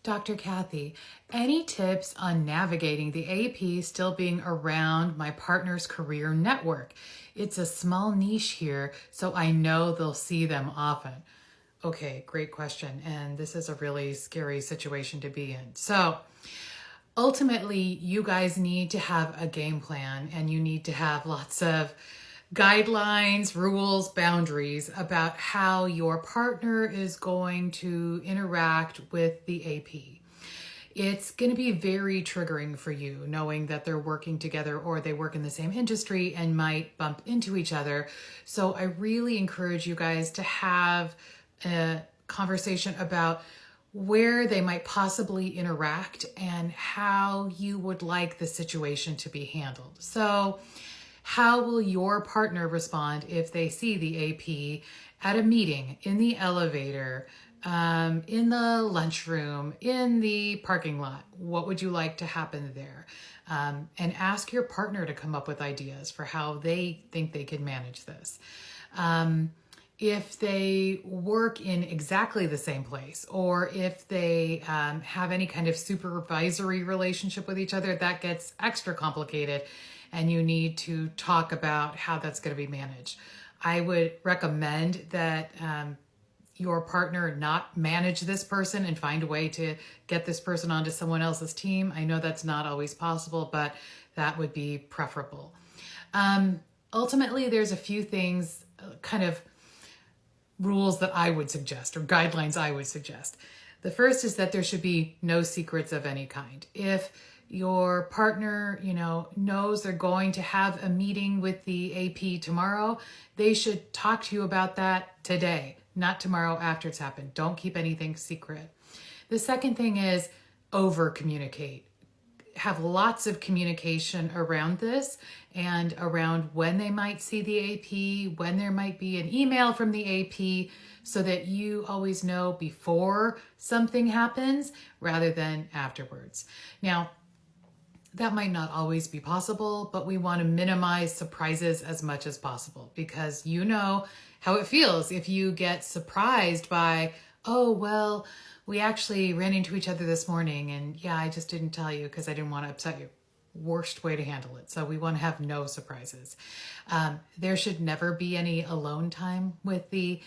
Dr. Kathy, any tips on navigating the AP still being around my partner's career network? It's a small niche here, so I know they'll see them often. Okay, great question. And this is a really scary situation to be in. So ultimately, you guys need to have a game plan, and you need to have lots of guidelines, rules, boundaries about how your partner is going to interact with the AP. It's going to be very triggering for you knowing that they're working together or they work in the same industry and might bump into each other. So I really encourage you guys to have a conversation about where they might possibly interact and how you would like the situation to be handled. So how will your partner respond if they see the AP at a meeting, in the elevator, in the lunchroom, in the parking lot? What would you like to happen there? And ask your partner to come up with ideas for how they think they can manage this. If they work in exactly the same place, or if they have any kind of supervisory relationship with each other, that gets extra complicated and you need to talk about how that's going to be managed. I would recommend that your partner not manage this person and find a way to get this person onto someone else's team. I know that's not always possible, but that would be preferable. Ultimately, there's a few things, kind of rules that I would suggest, or guidelines I would suggest. The first is that there should be no secrets of any kind. If your partner, knows they're going to have a meeting with the AP tomorrow, they should talk to you about that today, not tomorrow after it's happened. Don't keep anything secret. The second thing is over-communicate. Have lots of communication around this and around when they might see the AP, when there might be an email from the AP, so that you always know before something happens rather than afterwards. Now, that might not always be possible, but we want to minimize surprises as much as possible, because you know how it feels if you get surprised by, oh, well, we actually ran into each other this morning and yeah, I just didn't tell you because I didn't want to upset you. Worst way to handle it. So we want to have no surprises. There should never be any alone time with the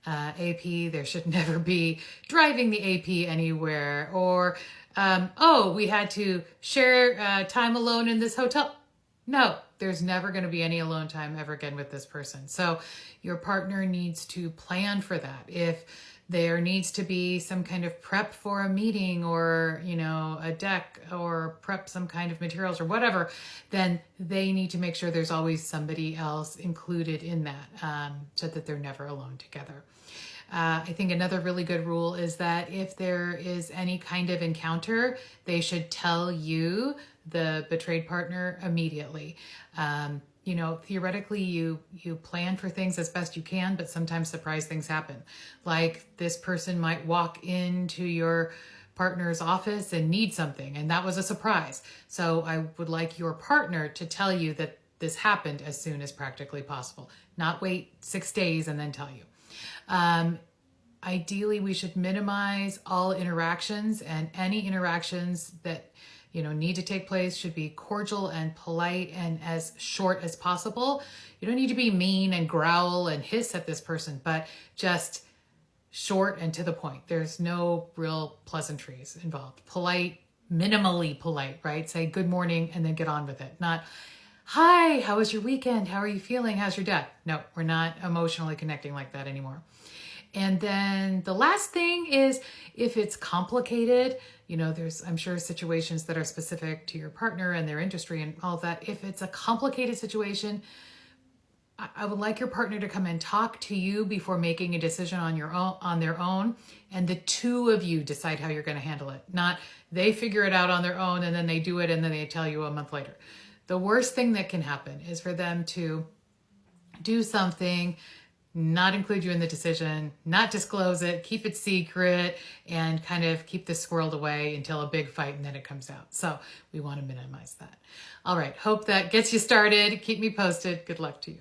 AP. There should never be driving the AP anywhere, or oh, we had to share time alone in this hotel. No, there's never going to be any alone time ever again with this person. So your partner needs to plan for that. If there needs to be some kind of prep for a meeting, or, a deck, or prep some kind of materials or whatever, then they need to make sure there's always somebody else included in that, so that they're never alone together. I think another really good rule is that if there is any kind of encounter, they should tell you, the betrayed partner, immediately. Theoretically, you plan for things as best you can, but sometimes surprise things happen. Like this person might walk into your partner's office and need something, and that was a surprise. So I would like your partner to tell you that this happened as soon as practically possible, not wait 6 days and then tell you. Ideally, we should minimize all interactions, and any interactions that need to take place should be cordial and polite and as short as possible. You don't need to be mean and growl and hiss at this person, but just short and to the point. There's no real pleasantries involved. Polite, minimally polite, right? Say good morning and then get on with it. Not, hi, how was your weekend? How are you feeling? How's your dad? No, we're not emotionally connecting like that anymore. And then the last thing is, if it's complicated, there's, I'm sure, situations that are specific to your partner and their industry and all that. If it's a complicated situation, I would like your partner to come and talk to you before making a decision on their own, and the two of you decide how you're going to handle it. Not they figure it out on their own and then they do it and then they tell you a month later. The worst thing that can happen is for them to do something, not include you in the decision, not disclose it, keep it secret, and kind of keep this squirreled away until a big fight and then it comes out. So we want to minimize that. All right. Hope that gets you started. Keep me posted. Good luck to you.